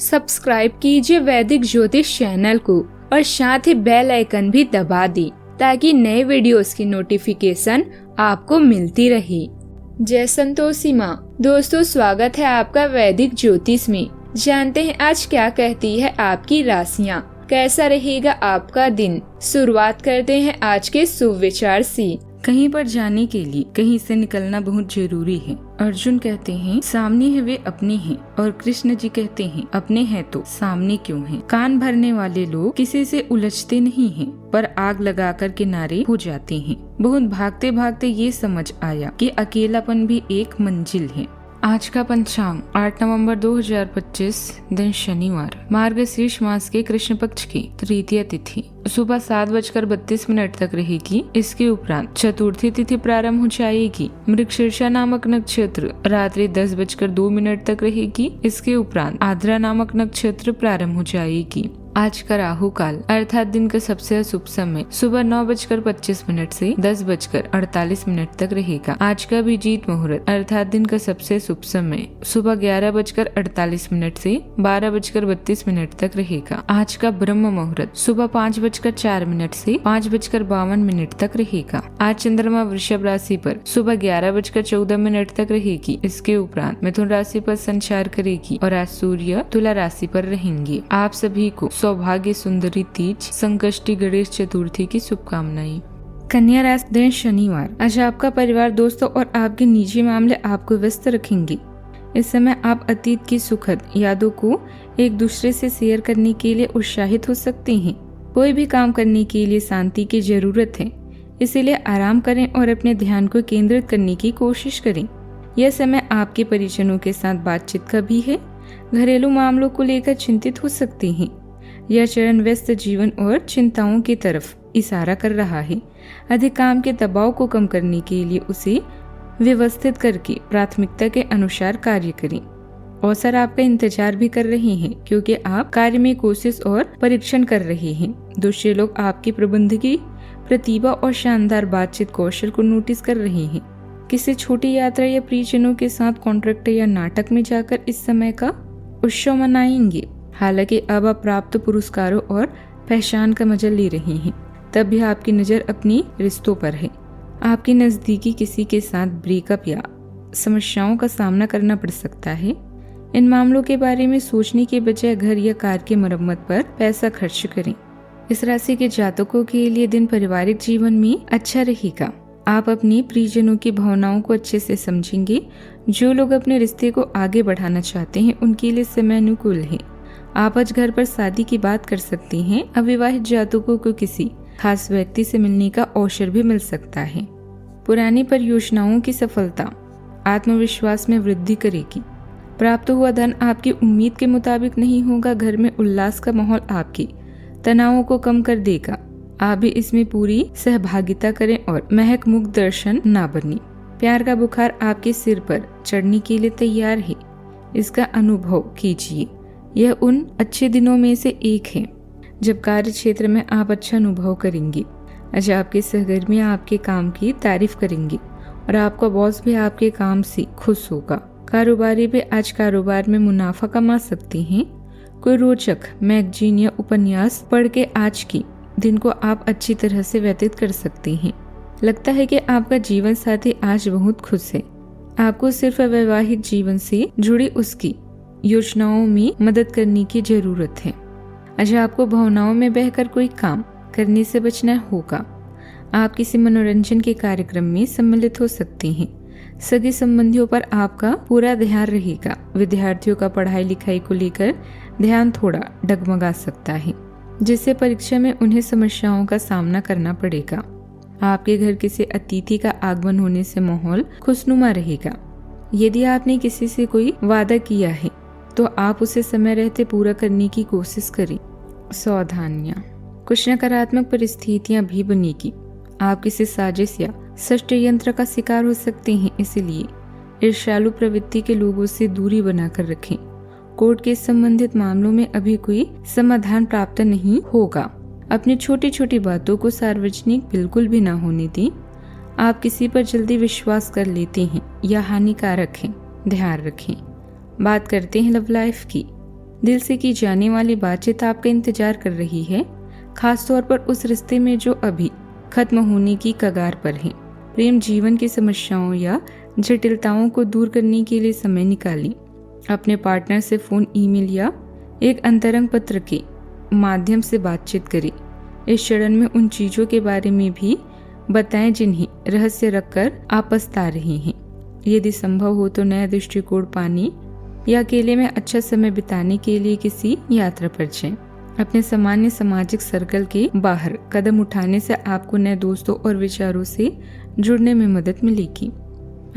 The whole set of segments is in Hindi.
सब्सक्राइब कीजिए वैदिक ज्योतिष चैनल को और साथ ही बेल आइकन भी दबा दी ताकि नए वीडियोस की नोटिफिकेशन आपको मिलती रहे। जय संतोषी माँ। दोस्तों, स्वागत है आपका वैदिक ज्योतिष में। जानते हैं आज क्या कहती है आपकी राशियाँ, कैसा रहेगा आपका दिन। शुरुआत करते हैं आज के शुभ विचार से। कहीं पर जाने के लिए कहीं से निकलना बहुत जरूरी है। अर्जुन कहते हैं सामने है वे अपने हैं, और कृष्ण जी कहते हैं अपने हैं तो सामने क्यों हैं। कान भरने वाले लोग किसी से उलझते नहीं हैं, पर आग लगाकर किनारे हो जाते हैं। बहुत भागते भागते ये समझ आया कि अकेलापन भी एक मंजिल है। आज का पंचांग 8 नवंबर 2025, दिन शनिवार, मार्गशीर्ष मास के कृष्ण पक्ष की तृतीया तिथि सुबह 7:32 तक रहेगी। इसके उपरांत चतुर्थी तिथि प्रारंभ हो जाएगी। मृगशीर्षा नामक नक्षत्र रात्रि 10:02 तक रहेगी। इसके उपरांत आद्रा नामक नक्षत्र प्रारंभ हो जाएगी। आज का राहु काल अर्थात दिन का सबसे अशुभ समय सुबह 9:25 से 10:48 तक रहेगा। आज का अभिजीत मुहूर्त अर्थात दिन का सबसे शुभ समय सुबह 11:48 से 12:32 तक रहेगा। आज का ब्रह्म मुहूर्त सुबह 5:04 से 5:52 तक रहेगा। आज चंद्रमा वृषभ राशि पर सुबह 11:14 तक रहेगी। इसके उपरांत मिथुन राशि पर संचार करेगी और आज सूर्य तुला राशि पर रहेंगे। आप सभी को सौभाग्य सुंदरी तीज संकष्टी गणेश चतुर्थी की शुभकामनाएं। कन्या राशि, दिन शनिवार। आज आपका परिवार, दोस्तों और आपके निजी मामले आपको व्यस्त रखेंगे। इस समय आप अतीत की सुखद यादों को एक दूसरे से शेयर करने के लिए उत्साहित हो सकते हैं। कोई भी काम करने के लिए शांति की जरूरत है, इसीलिए आराम करें और अपने ध्यान को केंद्रित करने की कोशिश करें। यह समय आपके परिजनों के साथ बातचीत का भी है। घरेलू मामलों को लेकर चिंतित हो सकते हैं। यह चरण व्यस्त जीवन और चिंताओं की तरफ इशारा कर रहा है। अधिक काम के दबाव को कम करने के लिए उसे व्यवस्थित करके प्राथमिकता के अनुसार कार्य करें। अवसर आपका इंतजार भी कर रहे हैं, क्योंकि आप कार्य में कोशिश और परीक्षण कर रहे हैं। दूसरे लोग आपकी प्रबंधकीय प्रतिभा और शानदार बातचीत कौशल को नोटिस कर रहे हैं। किसी छोटी यात्रा या प्रियजनों के साथ कॉन्ट्रैक्ट या नाटक में जाकर इस समय का उत्सव मनाएंगे। हालांकि अब आप प्राप्त पुरस्कारों और पहचान का मजा ले रहे हैं, तब भी आपकी नजर अपनी रिश्तों पर है। आपके नजदीकी किसी के साथ ब्रेकअप या समस्याओं का सामना करना पड़ सकता है। इन मामलों के बारे में सोचने के बजाय घर या कार की मरम्मत पर पैसा खर्च करें। इस राशि के जातकों के लिए दिन पारिवारिक जीवन में अच्छा रहेगा। आप अपने प्रियजनों की भावनाओं को अच्छे से समझेंगे। जो लोग अपने रिश्ते को आगे बढ़ाना चाहते हैं, उनके लिए समय अनुकूल है। आप आज घर पर शादी की बात कर सकते हैं। अविवाहित जातकों को किसी खास व्यक्ति से मिलने का अवसर भी मिल सकता है। पुरानी परियोजनाओं की सफलता आत्मविश्वास में वृद्धि करेगी। प्राप्त हुआ धन आपकी उम्मीद के मुताबिक नहीं होगा। घर में उल्लास का माहौल आपके तनावों को कम कर देगा। आप भी इसमें पूरी सहभागिता करें और महक मुक्त दर्शन ना बने। प्यार का बुखार आपके सिर पर चढ़ने के लिए तैयार है। इसका अनुभव कीजिए। यह उन अच्छे दिनों में से एक है जब कार्य क्षेत्र में आप अच्छा अनुभव करेंगे। आज आपके सहकर्मी आपके काम की तारीफ करेंगे और आपका बॉस भी आपके काम से खुश होगा। कारोबारी भी आज कारोबार में मुनाफा कमा सकते हैं। कोई रोचक मैगजीन या उपन्यास पढ़ के आज की दिन को आप अच्छी तरह से व्यतीत कर सकते हैं। लगता है कि आपका जीवन साथी आज बहुत खुश है। आपको सिर्फ वैवाहिक जीवन से जुड़ी उसकी योजनाओं में मदद करने की जरूरत है। आज आपको भावनाओं में बहकर कोई काम करने से बचना होगा। आप किसी मनोरंजन के कार्यक्रम में सम्मिलित हो सकते हैं। सगे संबंधियों पर आपका पूरा ध्यान रहेगा। विद्यार्थियों का पढ़ाई लिखाई को लेकर ध्यान थोड़ा डगमगा सकता है, जिससे परीक्षा में उन्हें समस्याओं का सामना करना पड़ेगा। आपके घर किसी अतिथि का आगमन होने से माहौल खुशनुमा रहेगा। यदि आपने किसी से कोई वादा किया है तो आप उसे समय रहते पूरा करने की कोशिश करें। सावधानियां, कुछ नकारात्मक परिस्थितियां भी बनेगी। आप किसी साजिश या षड्यंत्र का शिकार हो सकते हैं, इसलिए ईर्ष्यालु प्रवृत्ति के लोगों से दूरी बनाकर रखें। कोर्ट के संबंधित मामलों में अभी कोई समाधान प्राप्त नहीं होगा। अपनी छोटी छोटी बातों को सार्वजनिक बिल्कुल भी ना होने दें। आप किसी पर जल्दी विश्वास कर लेते हैं, यह हानिकारक है, ध्यान रखें। बात करते हैं लव लाइफ की। दिल से की जाने वाली बातचीत आपका इंतजार कर रही है, खासतौर पर उस रिश्ते में जो अभी खत्म होने की कगार पर है। प्रेम जीवन की समस्याओं या जटिलताओं को दूर करने के लिए समय निकालें। अपने पार्टनर से फोन, ईमेल या एक अंतरंग पत्र के माध्यम से बातचीत करें। इस चरण में उन चीजों के बारे में भी बताएं जिन्हें रहस्य रखकर आप पछता रहे हैं। यदि संभव हो तो नया दृष्टिकोण पाने या अकेले में अच्छा समय बिताने के लिए किसी यात्रा पर जाएं। अपने सामान्य सामाजिक सर्कल के बाहर कदम उठाने से आपको नए दोस्तों और विचारों से जुड़ने में मदद मिलेगी।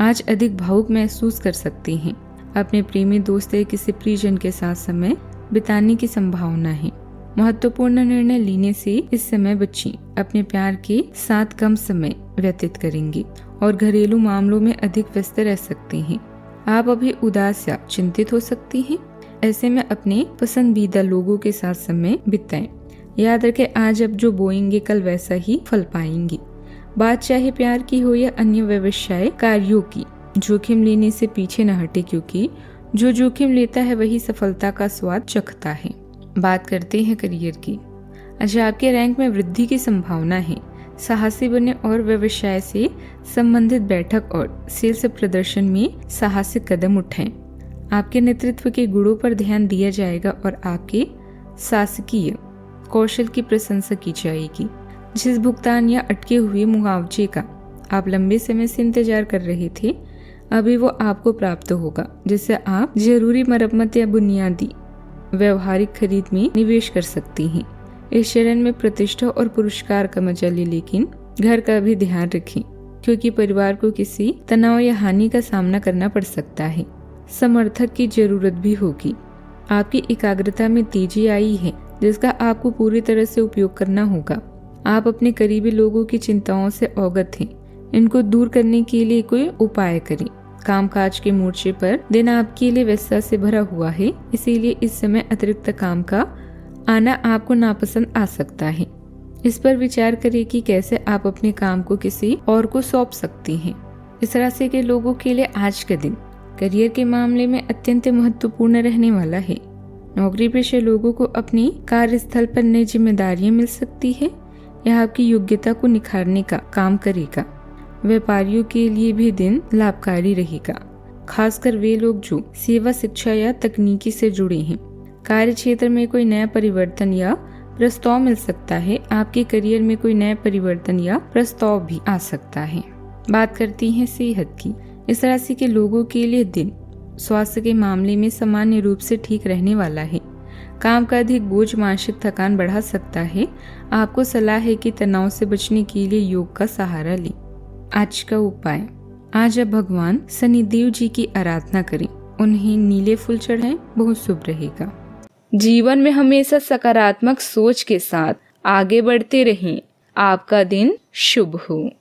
आज अधिक भावुक महसूस कर सकते हैं। अपने प्रेमी दोस्त या किसी प्रियजन के साथ समय बिताने की संभावना है। महत्वपूर्ण निर्णय लेने से इस समय बच्चे अपने प्यार के साथ कम समय व्यतीत करेंगे और घरेलू मामलों में अधिक व्यस्त रह सकते हैं। आप अभी उदास या चिंतित हो सकते हैं। ऐसे में अपने पसंदीदा लोगों के साथ समय बिताएं। याद रखें, आज आप जो बोएंगे कल वैसा ही फल पाएंगे। बात चाहे प्यार की हो या अन्य व्यवसाय कार्यों की, जोखिम लेने से पीछे न हटे, क्योंकि जो जोखिम लेता है वही सफलता का स्वाद चखता है। बात करते हैं करियर की। आज आपके रैंक में वृद्धि की संभावना है। साहसी बने और व्यवसाय से संबंधित बैठक और सेल्स प्रदर्शन में साहसिक कदम उठाएं। आपके नेतृत्व के गुणों पर ध्यान दिया जाएगा और आपके शासकीय कौशल की प्रशंसा की जाएगी। जिस भुगतान या अटके हुए मुआवजे का आप लंबे समय से इंतजार कर रहे थे, अभी वो आपको प्राप्त होगा, जिससे आप जरूरी मरम्मत या बुनियादी व्यवहारिक खरीद में निवेश कर सकती हैं। इस चरण में प्रतिष्ठा और पुरस्कार का मजा ले, लेकिन घर का भी ध्यान रखें, क्योंकि परिवार को किसी तनाव या हानि का सामना करना पड़ सकता है। समर्थक की जरूरत भी होगी। आपकी एकाग्रता में तेजी आई है, जिसका आपको पूरी तरह से उपयोग करना होगा। आप अपने करीबी लोगों की चिंताओं से अवगत हैं। इनको दूर करने के लिए कोई उपाय करें। कामकाज के मोर्चे पर दिन आपके लिए व्यस्तता से भरा हुआ है, इसीलिए इस समय अतिरिक्त काम का आना आपको नापसंद आ सकता है। इस पर विचार करें कि कैसे आप अपने काम को किसी और को सौंप सकती हैं। इस राशि के लोगों के लिए आज का दिन करियर के मामले में अत्यंत महत्वपूर्ण रहने वाला है। नौकरी पेशे लोगों को अपनी कार्यस्थल पर नई जिम्मेदारियां मिल सकती है। यह आपकी योग्यता को निखारने का काम करेगा। व्यापारियों के लिए भी दिन लाभकारी रहेगा, खासकर वे लोग जो सेवा, शिक्षा या तकनीकी से जुड़े हैं। कार्य क्षेत्र में कोई नया परिवर्तन या प्रस्ताव मिल सकता है। आपके करियर में कोई नया परिवर्तन या प्रस्ताव भी आ सकता है। बात करती हैं सेहत की। इस राशि के लोगों के लिए दिन स्वास्थ्य के मामले में सामान्य रूप से ठीक रहने वाला है। काम का अधिक बोझ मानसिक थकान बढ़ा सकता है। आपको सलाह है कि तनाव से बचने के लिए योग का सहारा लें। आज का उपाय, आज आप भगवान शनिदेव जी की आराधना करें, उन्हें नीले फूल चढ़ाएं, बहुत शुभ रहेगा। जीवन में हमेशा सकारात्मक सोच के साथ आगे बढ़ते रहें। आपका दिन शुभ हो।